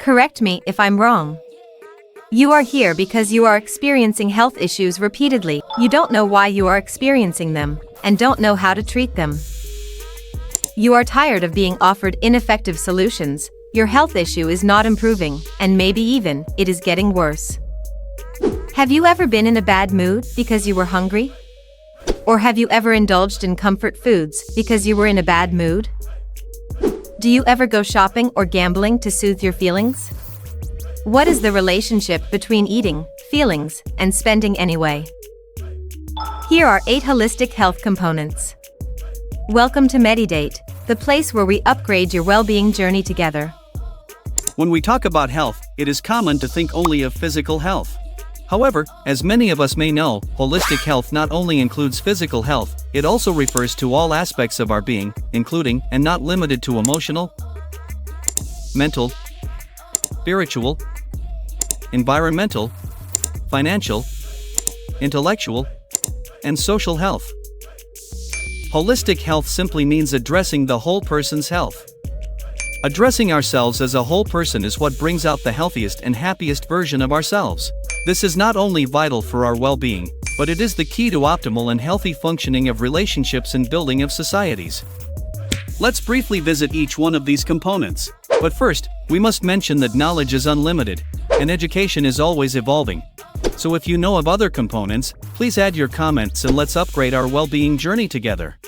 Correct me if I'm wrong. You are here because you are experiencing health issues repeatedly. You don't know why you are experiencing them, and don't know how to treat them. You are tired of being offered ineffective solutions. Your health issue is not improving, and maybe even, it is getting worse. Have you ever been in a bad mood because you were hungry? Or have you ever indulged in comfort foods because you were in a bad mood? Do you ever go shopping or gambling to soothe your feelings? What is the relationship between eating, feelings, and spending anyway? Here are 8 holistic health components. Welcome to Medi-date, the place where we upgrade your well-being journey together. When we talk about health, it is common to think only of physical health. However, as many of us may know, holistic health not only includes physical health, it also refers to all aspects of our being, including, and not limited to emotional, mental, spiritual, environmental, financial, intellectual, and social health. Holistic health simply means addressing the whole person's health. Addressing ourselves as a whole person is what brings out the healthiest and happiest version of ourselves. This is not only vital for our well-being, but it is the key to optimal and healthy functioning of relationships and building of societies. Let's briefly visit each one of these components. But first, we must mention that knowledge is unlimited, and education is always evolving. So if you know of other components, please add your comments and let's upgrade our well-being journey together.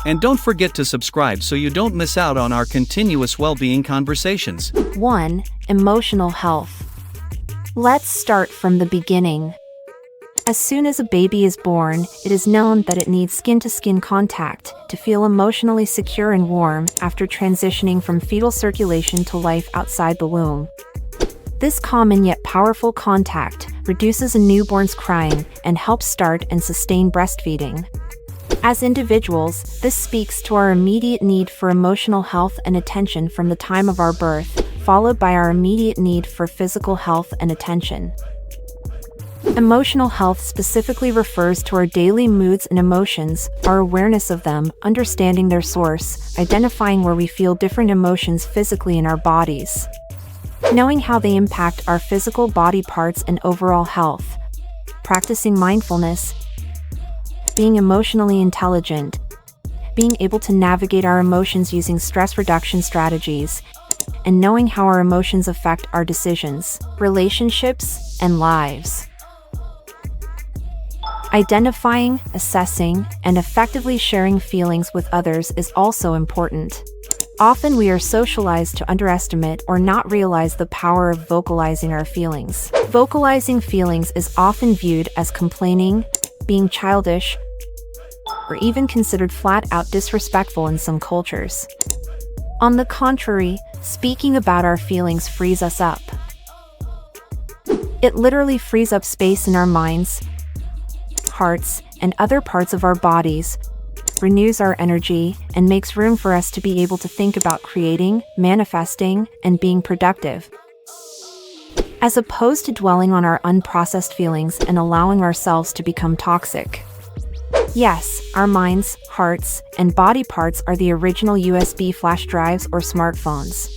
And don't forget to subscribe so you don't miss out on our continuous well-being conversations. 1. Emotional health. Let's start from the beginning. As soon as a baby is born, it is known that it needs skin-to-skin contact to feel emotionally secure and warm after transitioning from fetal circulation to life outside the womb. This common yet powerful contact reduces a newborn's crying and helps start and sustain breastfeeding. As individuals, this speaks to our immediate need for emotional health and attention from the time of our birth, followed by our immediate need for physical health and attention. Emotional health specifically refers to our daily moods and emotions, our awareness of them, understanding their source, identifying where we feel different emotions physically in our bodies, knowing how they impact our physical body parts and overall health, practicing mindfulness, being emotionally intelligent, being able to navigate our emotions using stress reduction strategies, and knowing how our emotions affect our decisions, relationships, and lives. Identifying, assessing, and effectively sharing feelings with others is also important. Often we are socialized to underestimate or not realize the power of vocalizing our feelings. Vocalizing feelings is often viewed as complaining, being childish, or even considered flat-out disrespectful in some cultures. On the contrary, speaking about our feelings frees us up. It literally frees up space in our minds, hearts, and other parts of our bodies, renews our energy, and makes room for us to be able to think about creating, manifesting, and being productive. As opposed to dwelling on our unprocessed feelings and allowing ourselves to become toxic. Yes, our minds, hearts, and body parts are the original USB flash drives or smartphones.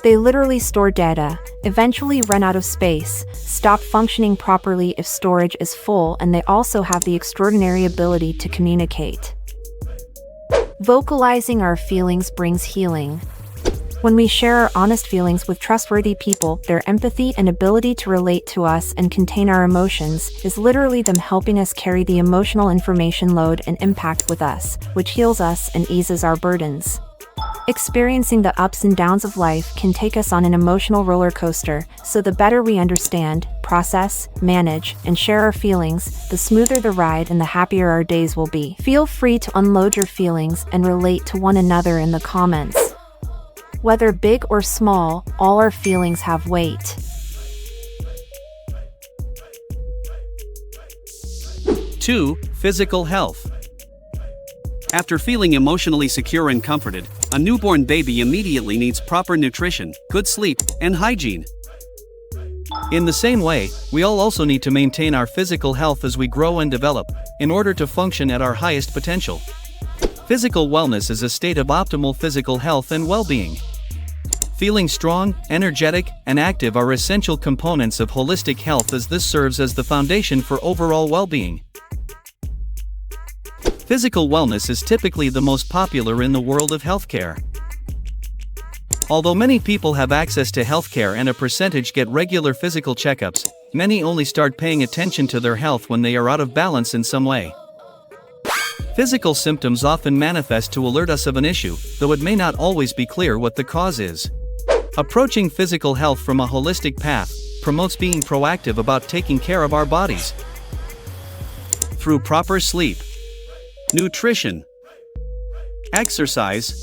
They literally store data, eventually run out of space, stop functioning properly if storage is full, and they also have the extraordinary ability to communicate. Vocalizing our feelings brings healing. When we share our honest feelings with trustworthy people, their empathy and ability to relate to us and contain our emotions is literally them helping us carry the emotional information load and impact with us, which heals us and eases our burdens. Experiencing the ups and downs of life can take us on an emotional roller coaster, so the better we understand, process, manage, and share our feelings, the smoother the ride and the happier our days will be. Feel free to unload your feelings and relate to one another in the comments. Whether big or small, all our feelings have weight. 2. Physical health. After feeling emotionally secure and comforted, a newborn baby immediately needs proper nutrition, good sleep, and hygiene. In the same way, we all also need to maintain our physical health as we grow and develop, in order to function at our highest potential. Physical wellness is a state of optimal physical health and well-being. Feeling strong, energetic, and active are essential components of holistic health, as this serves as the foundation for overall well-being. Physical wellness is typically the most popular in the world of healthcare. Although many people have access to healthcare and a percentage get regular physical checkups, many only start paying attention to their health when they are out of balance in some way. Physical symptoms often manifest to alert us of an issue, though it may not always be clear what the cause is. Approaching physical health from a holistic path promotes being proactive about taking care of our bodies. Through proper sleep, nutrition, exercise,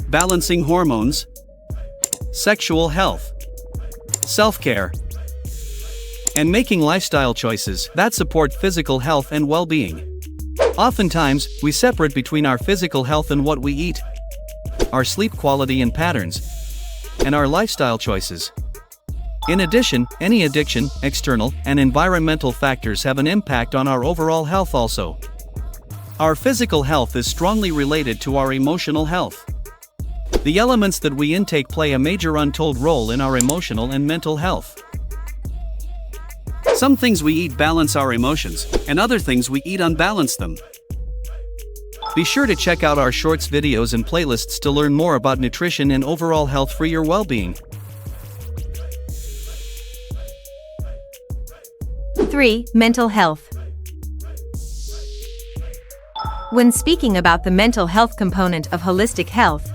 balancing hormones, sexual health, self-care, and making lifestyle choices that support physical health and well-being. Oftentimes, we separate between our physical health and what we eat, our sleep quality and patterns, and our lifestyle choices. In addition, any addiction, external, and environmental factors have an impact on our overall health also. Our physical health is strongly related to our emotional health. The elements that we intake play a major untold role in our emotional and mental health. Some things we eat balance our emotions, and other things we eat unbalance them. Be sure to check out our shorts videos and playlists to learn more about nutrition and overall health for your well-being. 3. Mental health. When speaking about the mental health component of holistic health,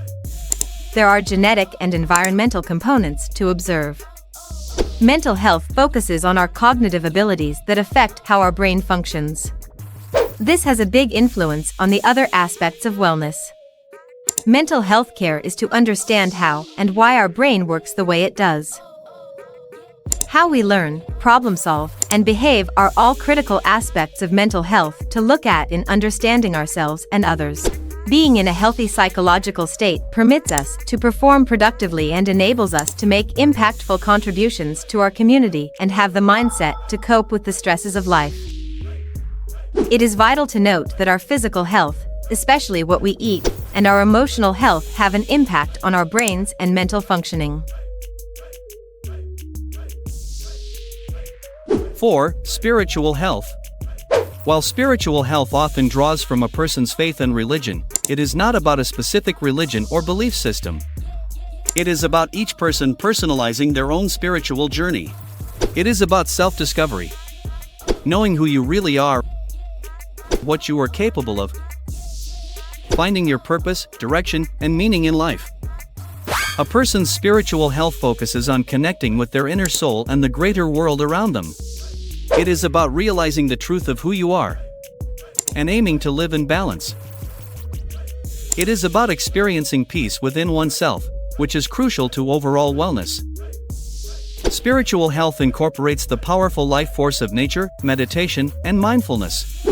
there are genetic and environmental components to observe. Mental health focuses on our cognitive abilities that affect how our brain functions. This has a big influence on the other aspects of wellness. Mental health care is to understand how and why our brain works the way it does. How we learn, problem solve, and behave are all critical aspects of mental health to look at in understanding ourselves and others. Being in a healthy psychological state permits us to perform productively and enables us to make impactful contributions to our community and have the mindset to cope with the stresses of life. It is vital to note that our physical health, especially what we eat, and our emotional health have an impact on our brains and mental functioning. 4. Spiritual health. While spiritual health often draws from a person's faith and religion, it is not about a specific religion or belief system. It is about each person personalizing their own spiritual journey. It is about self-discovery, knowing who you really are, what you are capable of, finding your purpose, direction, and meaning in life. A person's spiritual health focuses on connecting with their inner soul and the greater world around them. It is about realizing the truth of who you are and aiming to live in balance. It is about experiencing peace within oneself, which is crucial to overall wellness. Spiritual health incorporates the powerful life force of nature, meditation, and mindfulness.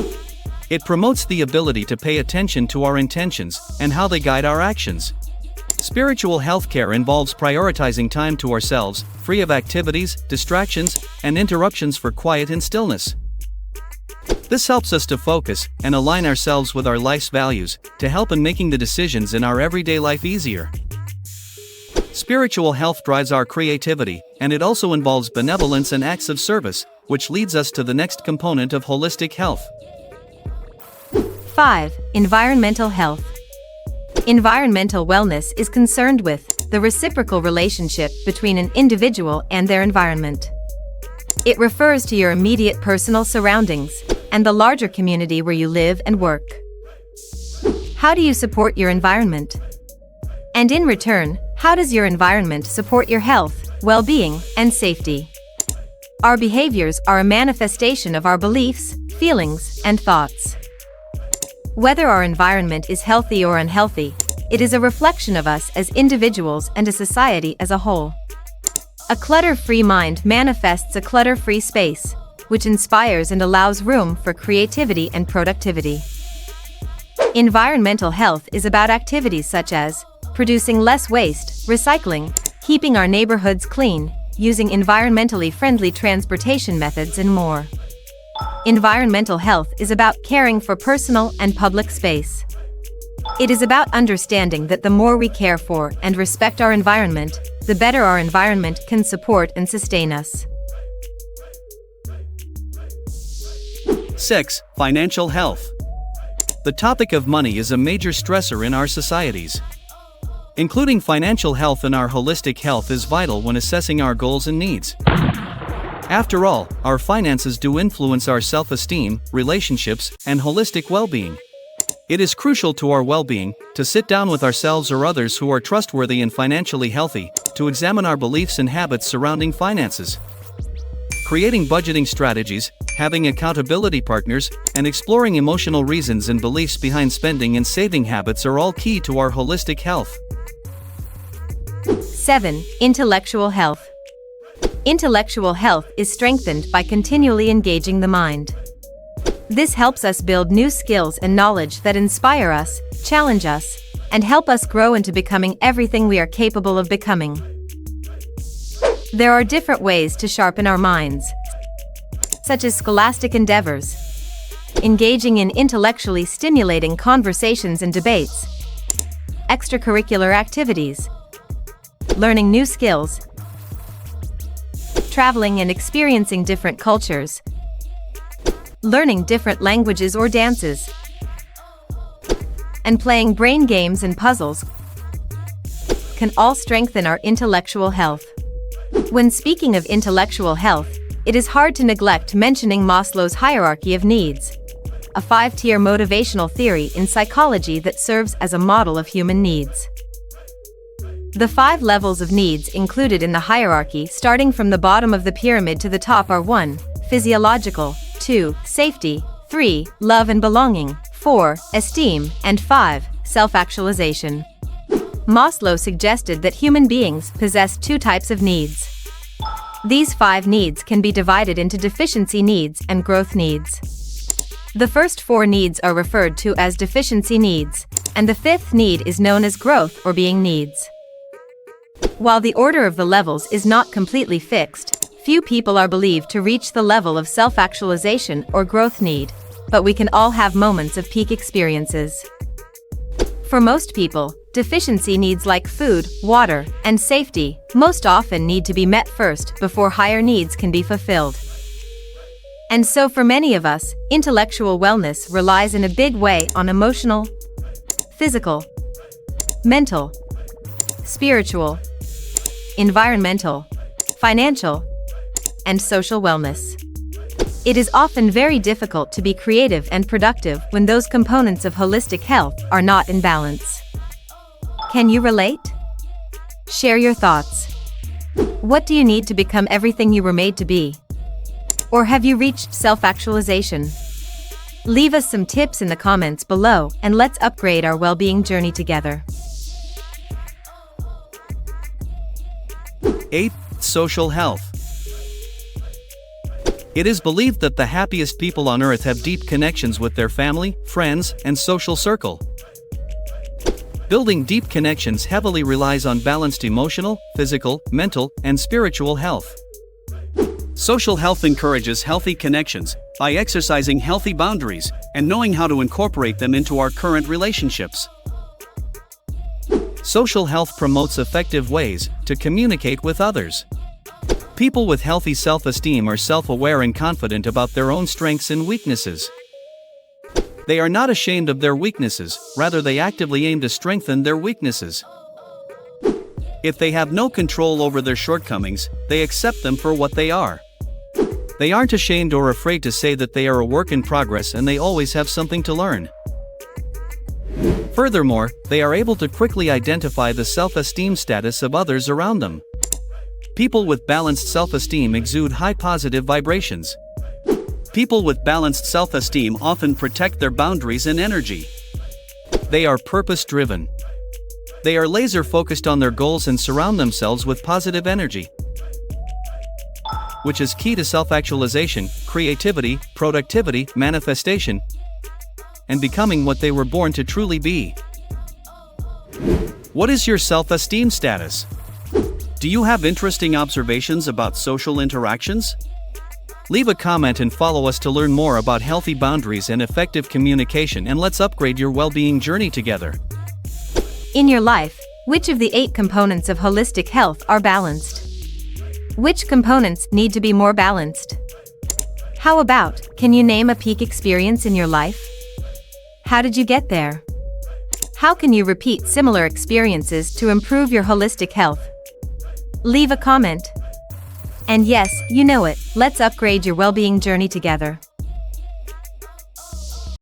It promotes the ability to pay attention to our intentions and how they guide our actions. Spiritual health care involves prioritizing time to ourselves, free of activities, distractions, and interruptions for quiet and stillness. This helps us to focus and align ourselves with our life's values, to help in making the decisions in our everyday life easier. Spiritual health drives our creativity, and it also involves benevolence and acts of service, which leads us to the next component of holistic health. 5. Environmental health. Environmental wellness is concerned with the reciprocal relationship between an individual and their environment. It refers to your immediate personal surroundings and the larger community where you live and work. How do you support your environment? And in return, how does your environment support your health, well-being, and safety? Our behaviors are a manifestation of our beliefs, feelings, and thoughts. Whether our environment is healthy or unhealthy, it is a reflection of us as individuals and a society as a whole. A clutter-free mind manifests a clutter-free space, which inspires and allows room for creativity and productivity. Environmental health is about activities such as producing less waste, recycling, keeping our neighborhoods clean, using environmentally friendly transportation methods, and more. Environmental health is about caring for personal and public space. It is about understanding that the more we care for and respect our environment, the better our environment can support and sustain us. 6. Financial health. The topic of money is a major stressor in our societies. Including financial health in our holistic health is vital when assessing our goals and needs. After all, our finances do influence our self-esteem, relationships, and holistic well-being. It is crucial to our well-being to sit down with ourselves or others who are trustworthy and financially healthy, to examine our beliefs and habits surrounding finances. Creating budgeting strategies, having accountability partners, and exploring emotional reasons and beliefs behind spending and saving habits are all key to our holistic health. 7. Intellectual health. Intellectual health is strengthened by continually engaging the mind. This helps us build new skills and knowledge that inspire us, challenge us, and help us grow into becoming everything we are capable of becoming. There are different ways to sharpen our minds, such as scholastic endeavors, engaging in intellectually stimulating conversations and debates, extracurricular activities, learning new skills, traveling and experiencing different cultures, learning different languages or dances, and playing brain games and puzzles can all strengthen our intellectual health. When speaking of intellectual health, it is hard to neglect mentioning Maslow's hierarchy of needs, a 5-tier motivational theory in psychology that serves as a model of human needs. The 5 levels of needs included in the hierarchy starting from the bottom of the pyramid to the top are 1. Physiological, 2. Safety, 3. Love and belonging, 4. Esteem, and 5. Self-actualization. Maslow suggested that human beings possess 2 types of needs. These 5 needs can be divided into deficiency needs and growth needs. The first 4 needs are referred to as deficiency needs, and the 5th need is known as growth or being needs. While the order of the levels is not completely fixed, few people are believed to reach the level of self-actualization or growth need, but we can all have moments of peak experiences. For most people, deficiency needs like food, water, and safety most often need to be met first before higher needs can be fulfilled. And so for many of us, intellectual wellness relies in a big way on emotional, physical, mental, spiritual, environmental, financial, and social wellness. It is often very difficult to be creative and productive when those components of holistic health are not in balance. Can you relate? Share your thoughts. What do you need to become everything you were made to be? Or have you reached self-actualization? Leave us some tips in the comments below and let's upgrade our well-being journey together. 8. Social health. It is believed that the happiest people on earth have deep connections with their family, friends, and social circle. Building deep connections heavily relies on balanced emotional, physical, mental, and spiritual health. Social health encourages healthy connections by exercising healthy boundaries and knowing how to incorporate them into our current relationships. Social health promotes effective ways to communicate with others. People with healthy self-esteem are self-aware and confident about their own strengths and weaknesses. They are not ashamed of their weaknesses, rather they actively aim to strengthen their weaknesses. If they have no control over their shortcomings, they accept them for what they are. They aren't ashamed or afraid to say that they are a work in progress and they always have something to learn. Furthermore, they are able to quickly identify the self-esteem status of others around them. People with balanced self-esteem exude high positive vibrations. People with balanced self-esteem often protect their boundaries and energy. They are purpose-driven. They are laser-focused on their goals and surround themselves with positive energy, which is key to self-actualization, creativity, productivity, manifestation, and becoming what they were born to truly be. What is your self-esteem status? Do you have interesting observations about social interactions? Leave a comment and follow us to learn more about healthy boundaries and effective communication, and let's upgrade your well-being journey together. In your life, which of the 8 components of holistic health are balanced? Which components need to be more balanced? How about, can you name a peak experience in your life? How did you get there? How can you repeat similar experiences to improve your holistic health? Leave a comment. And yes, you know it, let's upgrade your well-being journey together.